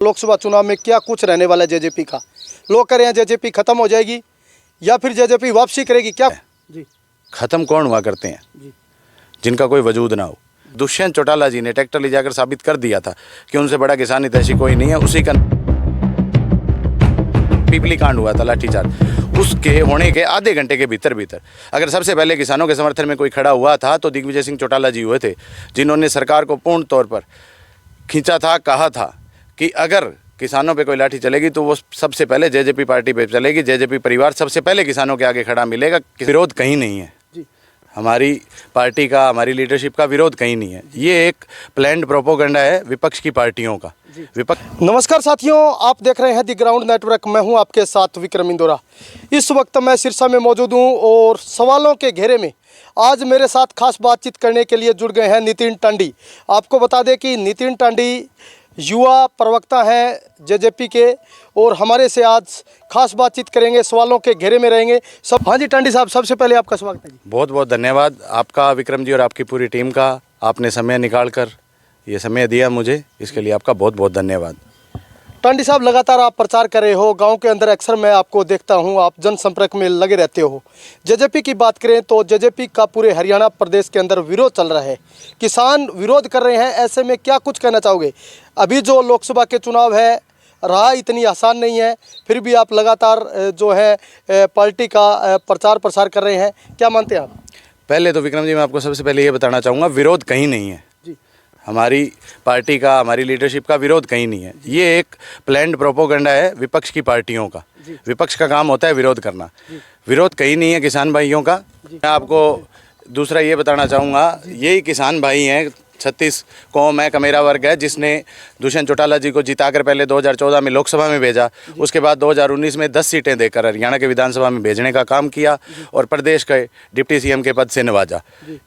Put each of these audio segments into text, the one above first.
लोकसभा चुनाव में क्या कुछ रहने वाला है जेजेपी का? लोग कह रहे हैं जेजेपी खत्म हो जाएगी या फिर जेजेपी वापसी करेगी, क्या? जी, खत्म कौन हुआ करते हैं जी, जिनका कोई वजूद ना हो। दुष्यंत चौटाला जी ने ट्रैक्टर ले जाकर साबित कर दिया था कि उनसे बड़ा किसान हितैषी कोई नहीं है। उसी का पीपली कांड हुआ था, लाठीचार्ज, उसके होने के आधे घंटे के भीतर भीतर अगर सबसे पहले किसानों के समर्थन में कोई खड़ा हुआ था तो दिग्विजय सिंह चौटाला जी हुए थे, जिन्होंने सरकार को पूर्ण तौर पर खींचा था। कहा था कि अगर किसानों पे कोई लाठी चलेगी तो वो सबसे पहले जेजेपी पार्टी पे चलेगी, जेजेपी परिवार सबसे पहले किसानों के आगे खड़ा मिलेगा। विरोध कहीं नहीं है जी। हमारी पार्टी का, हमारी लीडरशिप का विरोध कहीं नहीं है। ये एक प्लान्ड प्रोपोगंडा है विपक्ष की पार्टियों का। विपक्ष। नमस्कार साथियों, आप देख रहे हैं दी ग्राउंड नेटवर्क। मैं हूं आपके साथ विक्रम इंदौरा। इस वक्त मैं सिरसा में मौजूद हूं और सवालों के घेरे में आज मेरे साथ खास बातचीत करने के लिए जुड़ गए हैं नितिन टांडी। आपको बता दें कि नितिन टांडी युवा प्रवक्ता हैं जेजेपी के और हमारे से आज खास बातचीत करेंगे, सवालों के घेरे में रहेंगे सब। हाँ जी टांडी साहब, सबसे पहले आपका स्वागत है जी। बहुत बहुत धन्यवाद आपका विक्रम जी और आपकी पूरी टीम का। आपने समय निकाल कर ये समय दिया मुझे, इसके लिए आपका बहुत बहुत धन्यवाद। टांडी साहब, लगातार आप प्रचार कर रहे हो, गांव के अंदर अक्सर मैं आपको देखता हूं, आप जनसंपर्क में लगे रहते हो। जेजेपी की बात करें तो जेजेपी का पूरे हरियाणा प्रदेश के अंदर विरोध चल रहा है, किसान विरोध कर रहे हैं। ऐसे में क्या कुछ कहना चाहोगे? अभी जो लोकसभा के चुनाव है, राह इतनी आसान नहीं है, फिर भी आप लगातार जो है पार्टी का प्रचार प्रसार कर रहे हैं, क्या मानते हैं आप? पहले तो विक्रम जी मैं आपको सबसे पहले ये बताना चाहूँगा, विरोध कहीं नहीं है जी। हमारी पार्टी का, हमारी लीडरशिप का विरोध कहीं नहीं है। ये एक प्लान्ड प्रोपोगंडा है विपक्ष की पार्टियों का। विपक्ष का काम होता है विरोध करना, विरोध कहीं नहीं है किसान भाइयों का। मैं आपको दूसरा ये बताना चाहूँगा, यही किसान भाई हैं, 36 कौम है, कमेरा वर्ग है, जिसने दुष्यंत चौटाला जी को जिताकर पहले 2014 में लोकसभा में भेजा, उसके बाद 2019 में 10 सीटें देकर हरियाणा के विधानसभा में भेजने का काम किया और प्रदेश के डिप्टी सीएम के पद से नवाजा।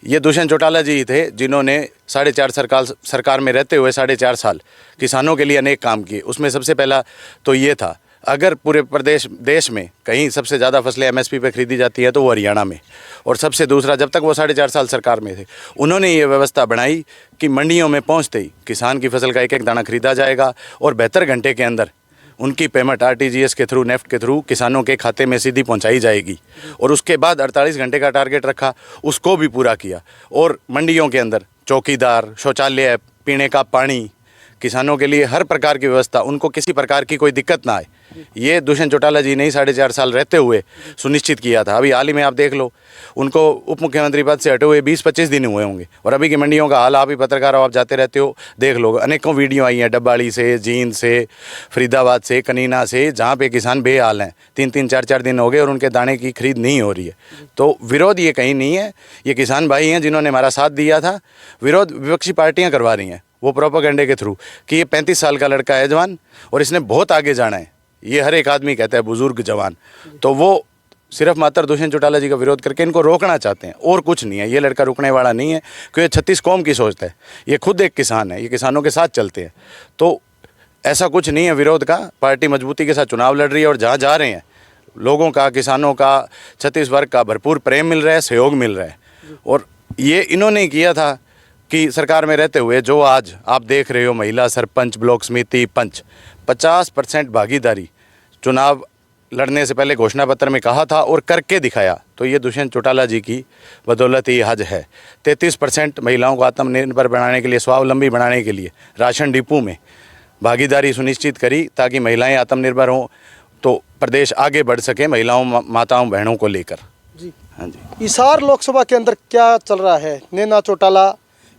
ये दुष्यंत चौटाला जी ही थे जिन्होंने 4.5 सरकार में रहते हुए 4.5 साल किसानों के लिए अनेक काम किए। उसमें सबसे पहला तो ये था, अगर पूरे प्रदेश देश में कहीं सबसे ज़्यादा फसलें एमएसपी पे खरीदी जाती है तो वो हरियाणा में। और सबसे दूसरा, जब तक वो 4.5 साल सरकार में थे, उन्होंने ये व्यवस्था बनाई कि मंडियों में पहुंचते ही किसान की फसल का एक एक दाना खरीदा जाएगा और 72 घंटे के अंदर उनकी पेमेंट आरटीजीएस के थ्रू, नेफ्ट के थ्रू किसानों के खाते में सीधी पहुंचाई जाएगी। और उसके बाद 48 घंटे का टारगेट रखा, उसको भी पूरा किया। और मंडियों के अंदर चौकीदार, शौचालय, पीने का पानी, किसानों के लिए हर प्रकार की व्यवस्था, उनको किसी प्रकार की कोई दिक्कत ना आए, ये दुष्यंत चौटाला जी ने ही 4.5 साल रहते हुए सुनिश्चित किया था। अभी हाल ही में आप देख लो, उनको उप मुख्यमंत्री पद से हटे हुए 20-25 दिन हुए होंगे और अभी की मंडियों का हाल, आप ही पत्रकार हो, आप जाते रहते हो, देख लो, अनेकों वीडियो आई हैं डब्बाड़ी से, जींद से, फरीदाबाद से, कनीना से, जहाँ पे किसान बेहाल हैं। 3-3, 4-4 दिन हो गए और उनके दाने की खरीद नहीं हो रही है। तो विरोध ये कहीं नहीं है, ये किसान भाई हैं जिन्होंने हमारा साथ दिया था। विरोध विपक्षी पार्टियाँ करवा रही हैं वो प्रोपेगेंडे के थ्रू कि ये 35 साल का लड़का है जवान और इसने बहुत आगे जाना है। ये हर एक आदमी कहता है बुजुर्ग जवान, तो वो सिर्फ मात्र दुष्यंत चौटाला जी का विरोध करके इनको रोकना चाहते हैं और कुछ नहीं है। ये लड़का रुकने वाला नहीं है क्योंकि 36 कौम की सोचता है, ये खुद एक किसान है, ये किसानों के साथ चलते हैं। तो ऐसा कुछ नहीं है विरोध का। पार्टी मजबूती के साथ चुनाव लड़ रही है और जहाँ जा रहे हैं लोगों का, किसानों का, छत्तीस वर्ग का भरपूर प्रेम मिल रहा है, सहयोग मिल रहा है। और ये इन्होंने किया था कि सरकार में रहते हुए जो आज आप देख रहे हो, महिला सरपंच, ब्लॉक समिति, पंच, 50% भागीदारी चुनाव लड़ने से पहले घोषणा पत्र में कहा था और करके दिखाया, तो ये दुष्यंत चौटाला जी की बदौलत ही आज है। 33% महिलाओं को आत्मनिर्भर बनाने के लिए, स्वावलंबी बनाने के लिए राशन डिपो में भागीदारी सुनिश्चित करी ताकि महिलाएं आत्मनिर्भर हों, तो प्रदेश आगे बढ़ सके महिलाओं, माताओं, बहनों को लेकर। जी हाँ जी। हिसार लोकसभा के अंदर क्या चल रहा है? नैना चौटाला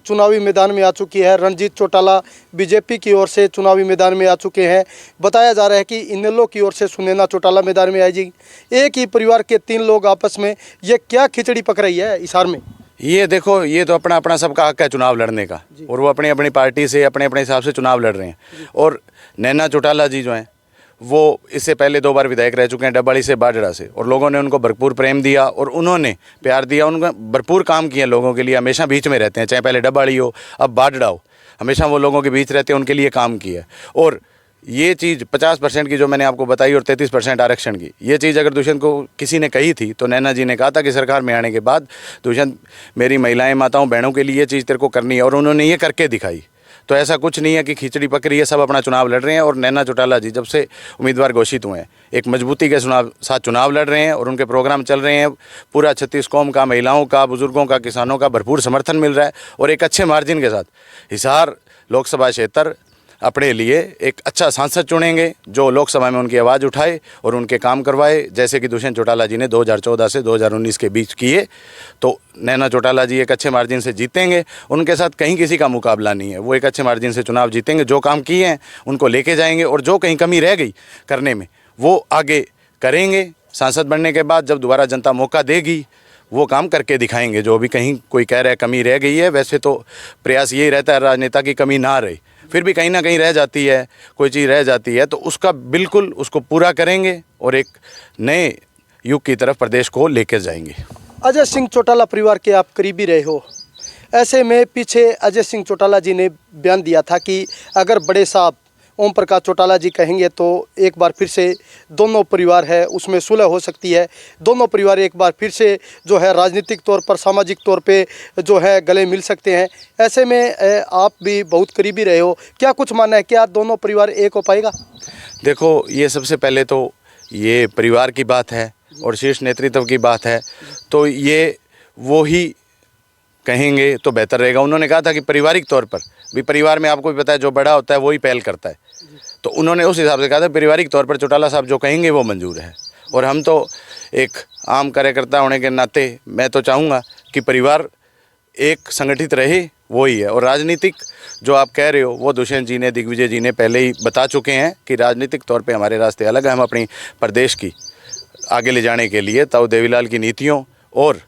चुनावी मैदान में आ चुकी है, रणजीत चौटाला बीजेपी की ओर से चुनावी मैदान में आ चुके हैं। बताया जा रहा है कि इनेलो की ओर से सुनैना चौटाला मैदान में आएगी। एक ही परिवार के 3 लोग आपस में, ये क्या खिचड़ी पक रही है हिसार में? ये देखो, ये तो अपना अपना सबका हक है चुनाव लड़ने का और वो अपनी अपनी पार्टी से अपने अपने हिसाब से चुनाव लड़ रहे हैं। और नैना चौटाला जी जो हैं वो इससे पहले 2 बार विधायक रह चुके हैं, डब्बाड़ी से, बाजड़ा से, और लोगों ने उनको भरपूर प्रेम दिया और उन्होंने प्यार दिया, उनको भरपूर काम किया लोगों के लिए। हमेशा बीच में रहते हैं, चाहे पहले डब्बाड़ी हो, अब बाजड़ा हो, हमेशा वो लोगों के बीच रहते हैं, उनके लिए काम किया। और ये चीज़ 50% की जो मैंने आपको बताई और 33% आरक्षण की, ये चीज़ अगर दुष्यंत को किसी ने कही थी तो नैना जी ने कहा था कि सरकार में आने के बाद दुष्यंत, मेरी महिलाएं, माताओं, बहनों के लिए ये चीज़ तेरे को करनी है, और उन्होंने ये करके दिखाई। तो ऐसा कुछ नहीं है कि खिचड़ी पक रही है, सब अपना चुनाव लड़ रहे हैं। और नैना चौटाला जी जब से उम्मीदवार घोषित हुए हैं एक मजबूती के साथ चुनाव लड़ रहे हैं और उनके प्रोग्राम चल रहे हैं। पूरा 36 कौम का, महिलाओं का, बुजुर्गों का, किसानों का भरपूर समर्थन मिल रहा है और एक अच्छे मार्जिन के साथ हिसार लोकसभा क्षेत्र अपने लिए एक अच्छा सांसद चुनेंगे जो लोकसभा में उनकी आवाज़ उठाए और उनके काम करवाए, जैसे कि दुष्यंत चौटाला जी ने 2014 से 2019 के बीच किए। तो नैना चौटाला जी एक अच्छे मार्जिन से जीतेंगे, उनके साथ कहीं किसी का मुकाबला नहीं है। वो एक अच्छे मार्जिन से चुनाव जीतेंगे, जो काम किए हैं उनको लेके जाएंगे और जो कहीं कमी रह गई करने में वो आगे करेंगे। सांसद बनने के बाद जब दोबारा जनता मौका देगी वो काम करके दिखाएंगे। जो भी कहीं कोई कह रहा है कमी रह गई है, वैसे तो प्रयास यही रहता है राजनेता की कमी ना रहे, फिर भी कहीं ना कहीं रह जाती है, कोई चीज़ रह जाती है तो उसका बिल्कुल उसको पूरा करेंगे और एक नए युग की तरफ प्रदेश को लेकर जाएंगे। अजय सिंह चौटाला परिवार के आप करीबी रहे हो, ऐसे में पीछे अजय सिंह चौटाला जी ने बयान दिया था कि अगर बड़े साहब ओम प्रकाश चौटाला जी कहेंगे तो एक बार फिर से दोनों परिवार है उसमें सुलह हो सकती है, दोनों परिवार एक बार फिर से जो है राजनीतिक तौर पर, सामाजिक तौर पे जो है गले मिल सकते हैं। ऐसे में आप भी बहुत करीबी रहे हो, क्या कुछ मानना है, क्या दोनों परिवार एक हो पाएगा? देखो, ये सबसे पहले तो ये परिवार की बात है और शीर्ष नेतृत्व की बात है, तो ये वो ही कहेंगे तो बेहतर रहेगा। उन्होंने कहा था कि पारिवारिक तौर पर भी, परिवार में आपको भी पता है जो बड़ा होता है वही पहल करता है, तो उन्होंने उस हिसाब से कहा था पारिवारिक तौर पर चौटाला साहब जो कहेंगे वो मंजूर है। और हम तो एक आम कार्यकर्ता होने के नाते मैं तो चाहूँगा कि परिवार एक संगठित रहे, वो ही है। और राजनीतिक जो आप कह रहे हो वो दुष्यंत जी ने, दिग्विजय जी ने पहले ही बता चुके हैं कि राजनीतिक तौर पे हमारे रास्ते अलग हैं। हम अपनी प्रदेश की आगे ले जाने के लिए ताऊ देवीलाल की नीतियों और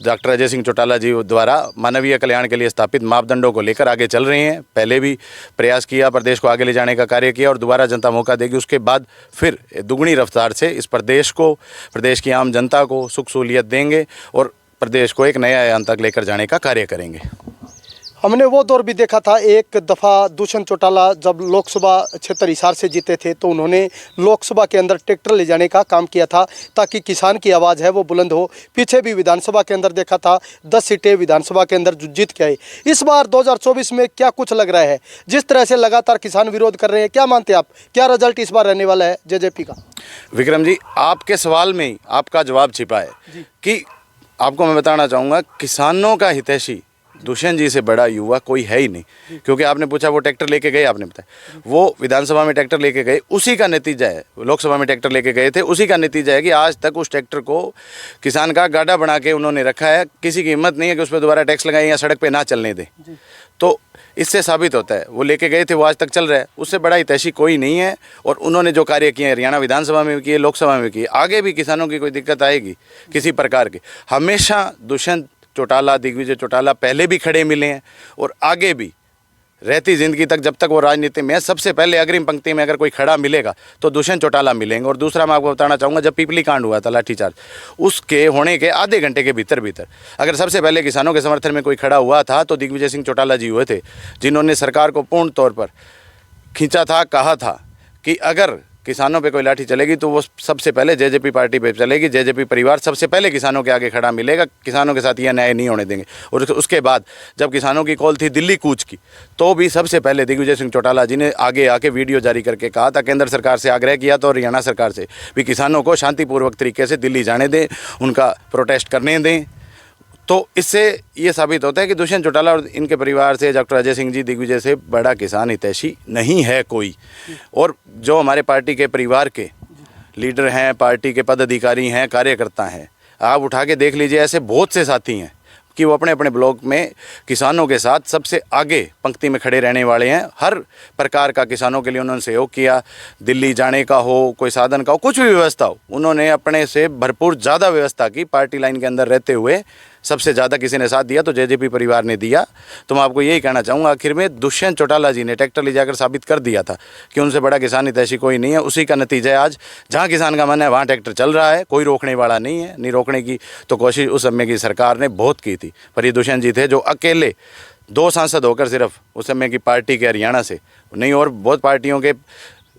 डॉक्टर अजय सिंह चौटाला जी द्वारा मानवीय कल्याण के लिए स्थापित मापदंडों को लेकर आगे चल रहे हैं। पहले भी प्रयास किया, प्रदेश को आगे ले जाने का कार्य किया और दोबारा जनता मौका देगी, उसके बाद फिर दुगनी रफ्तार से इस प्रदेश को, प्रदेश की आम जनता को सुख सहूलियत देंगे और प्रदेश को एक नए आयाम तक लेकर जाने का कार्य करेंगे। हमने वो दौर भी देखा था, एक दफ़ा दुष्यंत चौटाला जब लोकसभा क्षेत्र हिसार से जीते थे तो उन्होंने लोकसभा के अंदर ट्रैक्टर ले जाने का काम किया था ताकि किसान की आवाज़ है वो बुलंद हो। पीछे भी विधानसभा के अंदर देखा था 10 सीटें विधानसभा के अंदर जीत के आए। इस बार 2024 में क्या कुछ लग रहा है? जिस तरह से लगातार किसान विरोध कर रहे हैं, क्या मानते हैं आप, क्या रिजल्ट इस बार रहने वाला है जेजेपी का? विक्रम जी, आपके सवाल में ही आपका जवाब छिपा है कि आपको मैं बताना चाहूँगा, किसानों का हितैषी दुष्यंत जी से बड़ा युवा कोई है ही नहीं। क्योंकि आपने पूछा वो ट्रैक्टर लेके गए, आपने बताया वो विधानसभा में ट्रैक्टर लेके गए, उसी का नतीजा है। लोकसभा में ट्रैक्टर लेके गए थे, उसी का नतीजा है कि आज तक उस ट्रैक्टर को किसान का गाड़ा बना के उन्होंने रखा है। किसी की हिम्मत नहीं है कि उस पर दोबारा टैक्स लगाएं या सड़क पे ना चलने दें। तो इससे साबित होता है वो लेके गए थे, वो आज तक चल रहा है, उससे बड़ा हितैषी कोई नहीं है। और उन्होंने जो कार्य किए हरियाणा विधानसभा में भी किए, लोकसभा में भी किए, आगे भी किसानों की कोई दिक्कत आएगी किसी प्रकार की, हमेशा दुष्यंत चौटाला, दिग्विजय चौटाला पहले भी खड़े मिले हैं और आगे भी रहती ज़िंदगी तक, जब तक वो राजनीति में, सबसे पहले अग्रिम पंक्ति में अगर कोई खड़ा मिलेगा तो दुष्यंत चौटाला मिलेंगे। और दूसरा मैं आपको बताना चाहूँगा, जब पिपली कांड हुआ था लाठीचार्ज, उसके होने के आधे घंटे के भीतर अगर सबसे पहले किसानों के समर्थन में कोई खड़ा हुआ था तो दिग्विजय सिंह चौटाला जी हुए थे, जिन्होंने सरकार को पूर्ण तौर पर खींचा था, कहा था कि अगर किसानों पे कोई लाठी चलेगी तो वो सबसे पहले जेजेपी पार्टी पे चलेगी, जेजेपी परिवार सबसे पहले किसानों के आगे खड़ा मिलेगा, किसानों के साथ यह न्याय नहीं होने देंगे। और उसके बाद जब किसानों की कॉल थी दिल्ली कूच की, तो भी सबसे पहले दिग्विजय सिंह चौटाला जी ने आगे आके वीडियो जारी करके कहा था, केंद्र सरकार से आग्रह किया था और हरियाणा सरकार से भी किसानों को शांतिपूर्वक तरीके से दिल्ली जाने दें, उनका प्रोटेस्ट करने दें। तो इससे ये साबित होता है कि दुष्यंत चौटाला और इनके परिवार से, डॉक्टर अजय सिंह जी, दिग्विजय से बड़ा किसान हितैषी नहीं है कोई। और जो हमारे पार्टी के परिवार के लीडर हैं, पार्टी के पदाधिकारी हैं, कार्यकर्ता हैं, आप उठा के देख लीजिए, ऐसे बहुत से साथी हैं कि वो अपने अपने ब्लॉक में किसानों के साथ सबसे आगे पंक्ति में खड़े रहने वाले हैं। हर प्रकार का किसानों के लिए उन्होंने सहयोग किया, दिल्ली जाने का हो, कोई साधन का हो, कुछ भी व्यवस्था हो, उन्होंने अपने से भरपूर ज़्यादा व्यवस्था की। पार्टी लाइन के अंदर रहते हुए सबसे ज़्यादा किसी ने साथ दिया तो जेजेपी परिवार ने दिया। तो मैं आपको यही कहना चाहूँगा, आखिर में दुष्यंत चौटाला जी ने ट्रैक्टर ले जाकर साबित कर दिया था कि उनसे बड़ा किसान हितैषी कोई नहीं है। उसी का नतीजा है आज, जहाँ किसान का मन है वहाँ ट्रैक्टर चल रहा है, कोई रोकने वाला नहीं है। नहीं रोकने की तो कोशिश उस समय की सरकार ने बहुत की थी, पर ये दुष्यंत जी थे जो अकेले 2 सांसद होकर सिर्फ उस समय की पार्टी के हरियाणा से नहीं, और बहुत पार्टियों के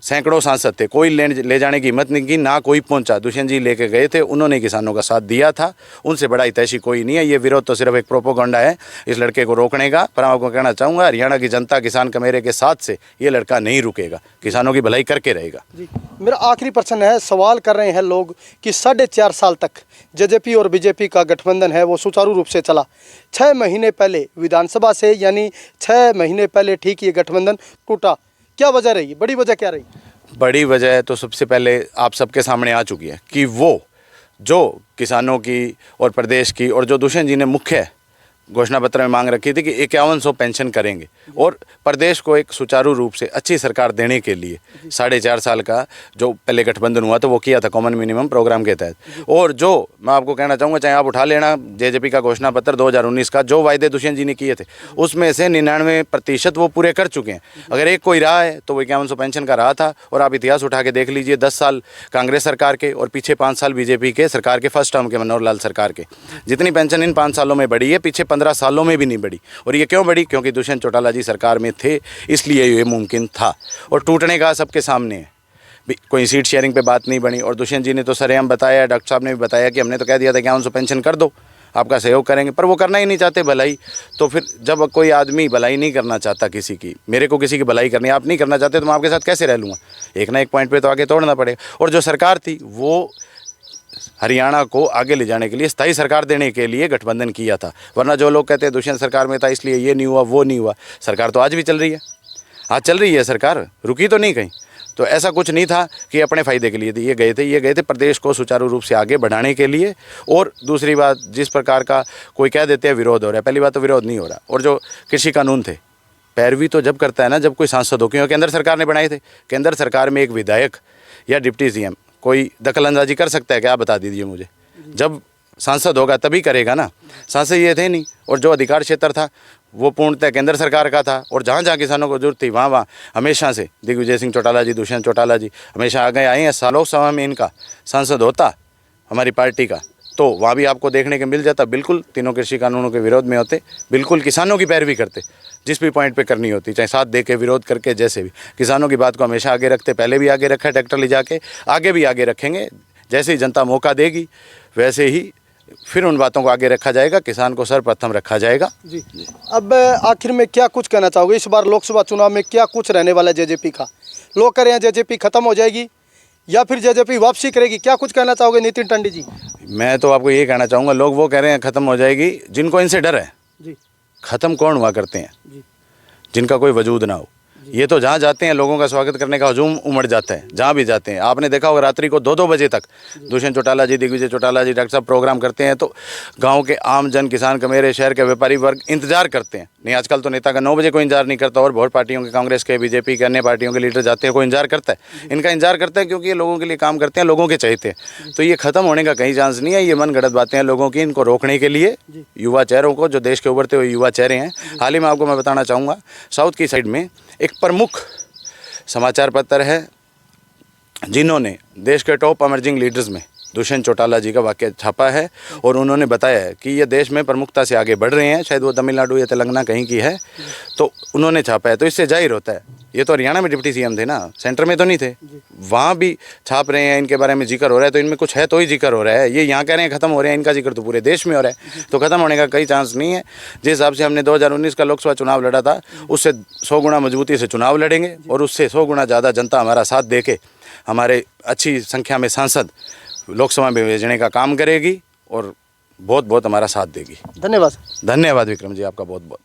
सैकड़ों सांसद थे, कोई ले जाने की हिम्मत नहीं की, ना कोई पहुंचा। दुष्यंत जी लेके गए थे, उन्होंने किसानों का साथ दिया था, उनसे बड़ा हितैषी कोई नहीं है। ये विरोध तो सिर्फ एक प्रोपोगंडा है इस लड़के को रोकने का। पर मैं आपको कहना चाहूँगा, हरियाणा की जनता किसान कमेरे के साथ से ये लड़का नहीं रुकेगा, किसानों की भलाई करके रहेगा। जी, मेरा आखिरी प्रश्न है, सवाल कर रहे हैं लोग कि 4.5 साल तक जेजेपी और बीजेपी का गठबंधन है वो सुचारू रूप से चला। 6 महीने पहले विधानसभा से, यानी 6 महीने पहले ठीक ये गठबंधन टूटा। क्या वजह रही, बड़ी वजह क्या रही? बड़ी वजह तो सबसे पहले आप सबके सामने आ चुकी है कि वो जो किसानों की और प्रदेश की, और जो दुष्यंत जी ने मुख्य घोषणा पत्र में मांग रखी थी कि 5100 पेंशन करेंगे और प्रदेश को एक सुचारू रूप से अच्छी सरकार देने के लिए 4.5 साल का जो पहले गठबंधन हुआ था वो किया था कॉमन मिनिमम प्रोग्राम के तहत। और जो मैं आपको कहना चाहूँगा, चाहे आप उठा लेना जेजेपी का घोषणा पत्र 2019 का, जो वायदे दुष्यंत जी ने किए थे उसमें से 99% वो पूरे कर चुके हैं। अगर एक कोई रहा है तो वो 5100 पेंशन का रहा था। और आप इतिहास उठा के देख लीजिए, 10 साल कांग्रेस सरकार के और पीछे 5 साल बीजेपी के सरकार के फर्स्ट टर्म के मनोहर लाल सरकार के, जितनी पेंशन इन 5 सालों में बढ़ी है पीछे 15 सालों में भी नहीं बढ़ी। और ये क्यों बढ़ी? क्योंकि दुष्यंत चौटाला जी सरकार में थे, इसलिए ये मुमकिन था। और टूटने का सबके सामने है, कोई सीट शेयरिंग पे बात नहीं बनी। और दुष्यंत जी ने तो सरेआम बताया, डॉक्टर साहब ने भी बताया कि हमने तो कह दिया था कि 5100 पेंशन कर दो, आपका सहयोग करेंगे, पर वो करना ही नहीं चाहते भलाई। तो फिर जब कोई आदमी भलाई नहीं करना चाहता किसी की, मेरे को किसी की भलाई करनी, आप नहीं करना चाहते तो मैं आपके साथ कैसे रह लूँगा? एक ना एक पॉइंट पे तो आगे तोड़ना पड़ेगा। और जो सरकार थी वो हरियाणा को आगे ले जाने के लिए, स्थायी सरकार देने के लिए गठबंधन किया था। वरना जो लोग कहते हैं दुष्यंत सरकार में था इसलिए ये नहीं हुआ वो नहीं हुआ, सरकार तो आज भी चल रही है, आज चल रही है सरकार, रुकी तो नहीं कहीं। तो ऐसा कुछ नहीं था कि अपने फ़ायदे के लिए ये गए थे प्रदेश को सुचारू रूप से आगे बढ़ाने के लिए। और दूसरी बात, जिस प्रकार का कोई कह देते हैं विरोध हो रहा है, पहली बात तो विरोध नहीं हो रहा। और जो कृषि कानून थे, पैरवी तो जब करता है ना जब कोई सांसद हो, क्योंकि केंद्र सरकार ने बनाए थे। केंद्र सरकार में एक विधायक या डिप्टी सीएम कोई दखल अंदाजी कर सकता है क्या? आप बता दीजिए मुझे। जब सांसद होगा तभी करेगा ना, सांसद ये थे नहीं। और जो अधिकार क्षेत्र था वो पूर्णतः केंद्र सरकार का था। और जहाँ जहाँ किसानों को जरूरत थी वहाँ हमेशा से दिग्विजय सिंह चौटाला जी, दुष्यंत चौटाला जी हमेशा आगे आए हैं। लोकसभा में इनका सांसद होता हमारी पार्टी का तो वहाँ भी आपको देखने को मिल जाता, बिल्कुल तीनों कृषि कानूनों के विरोध में होते, बिल्कुल किसानों की पैरवी करते, जिस भी पॉइंट पे करनी होती, चाहे साथ दे के विरोध करके, जैसे भी किसानों की बात को हमेशा आगे रखते। पहले भी आगे रखा ट्रैक्टर ले जाके, आगे भी आगे रखेंगे। जैसे ही जनता मौका देगी वैसे ही फिर उन बातों को आगे रखा जाएगा, किसान को सर्वप्रथम रखा जाएगा। जी, अब आखिर में क्या कुछ कहना चाहोगे? इस बार लोकसभा चुनाव में क्या कुछ रहने वाला है जेजेपी का? लोग कह रहे हैं जेजेपी खत्म हो जाएगी या फिर जेजेपी वापसी करेगी, क्या कुछ कहना चाहोगे नितिन टंडी जी? मैं तो आपको ये कहना चाहूँगा, लोग वो कह रहे हैं ख़त्म हो जाएगी, जिनको इनसे डर है। जी, ख़त्म कौन हुआ करते हैं? जी, जिनका कोई वजूद ना हो। ये तो जहाँ जाते हैं लोगों का स्वागत करने का हजूम उमड़ जाता है, जहाँ भी जाते हैं। आपने देखा होगा रात्रि को 2-2 बजे तक दुष्यंत चौटाला जी, दिग्विजय चौटाला जी, डॉक्टर साहब प्रोग्राम करते हैं तो गांव के आम जन, किसान कमेरे, शहर के व्यापारी वर्ग इंतजार करते हैं। नहीं, आजकल तो नेता का 9 बजे कोई इंतजार नहीं करता। और बहुत पार्टियों के, कांग्रेस के, बीजेपी के, अन्य पार्टियों के लीडर जाते हैं, कोई इंतजार करता है। इनका इंतजार करता है क्योंकि ये लोगों के लिए काम करते हैं, लोगों के चाहते हैं। तो ये ख़त्म होने का कहीं चांस नहीं है। ये मन गढ़ंत बातें हैं लोगों की। इनको रोकने के लिए युवा चेहरों को, जो देश के उभरते हुए युवा चेहरे हैं, हाल ही में आपको मैं बताना चाहूँगा, साउथ की साइड में एक प्रमुख समाचार पत्र है जिन्होंने देश के टॉप एमर्जिंग लीडर्स में दुष्यंत चौटाला जी का वाक्य छापा है। और उन्होंने बताया है कि ये देश में प्रमुखता से आगे बढ़ रहे हैं, शायद वो तमिलनाडु या तेलंगाना कहीं की है, तो उन्होंने छापा है। तो इससे जाहिर होता है, ये तो हरियाणा में डिप्टी सीएम थे ना, सेंटर में तो नहीं थे, वहाँ भी छाप रहे हैं, इनके बारे में जिक्र हो रहा है, तो इनमें कुछ है तो ही जिक्र हो रहा है। ये यहाँ कह रहे हैं खत्म हो रहे हैं, इनका जिक्र तो पूरे देश में हो रहा है, तो खत्म होने का कई चांस नहीं है। जिस हिसाब से हमने 2019 का लोकसभा चुनाव लड़ा था, उससे 100 गुना मजबूती से चुनाव लड़ेंगे और उससे 100 गुना ज़्यादा जनता हमारा साथ दे के हमारे अच्छी संख्या में सांसद लोकसभा में भेजने का काम करेगी और बहुत बहुत हमारा साथ देगी। धन्यवाद। धन्यवाद विक्रम जी, आपका बहुत बहुत।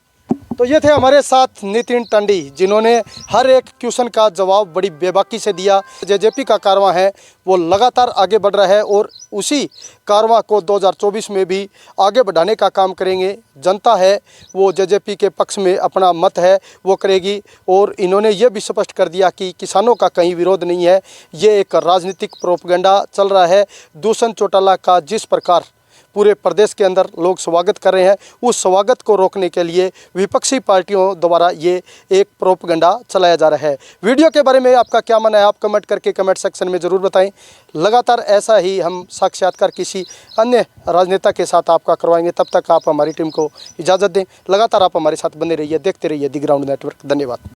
तो ये थे हमारे साथ नितिन टंडी, जिन्होंने हर एक क्वेश्चन का जवाब बड़ी बेबाकी से दिया। जेजेपी का कारवां है वो लगातार आगे बढ़ रहा है और उसी कारवां को 2024 में भी आगे बढ़ाने का काम करेंगे। जनता है वो जेजेपी के पक्ष में अपना मत है वो करेगी। और इन्होंने ये भी स्पष्ट कर दिया कि किसानों का कहीं विरोध नहीं है, ये एक राजनीतिक प्रोपेगेंडा चल रहा है। दुष्यंत चौटाला का जिस प्रकार पूरे प्रदेश के अंदर लोग स्वागत कर रहे हैं, उस स्वागत को रोकने के लिए विपक्षी पार्टियों द्वारा ये एक प्रोपेगेंडा चलाया जा रहा है। वीडियो के बारे में आपका क्या मानना है, आप कमेंट करके कमेंट सेक्शन में ज़रूर बताएं। लगातार ऐसा ही हम साक्षात्कार किसी अन्य राजनेता के साथ आपका करवाएंगे। तब तक आप हमारी टीम को इजाज़त दें। लगातार आप हमारे साथ बने रहिए, देखते रहिए दी ग्राउंड नेटवर्क। धन्यवाद।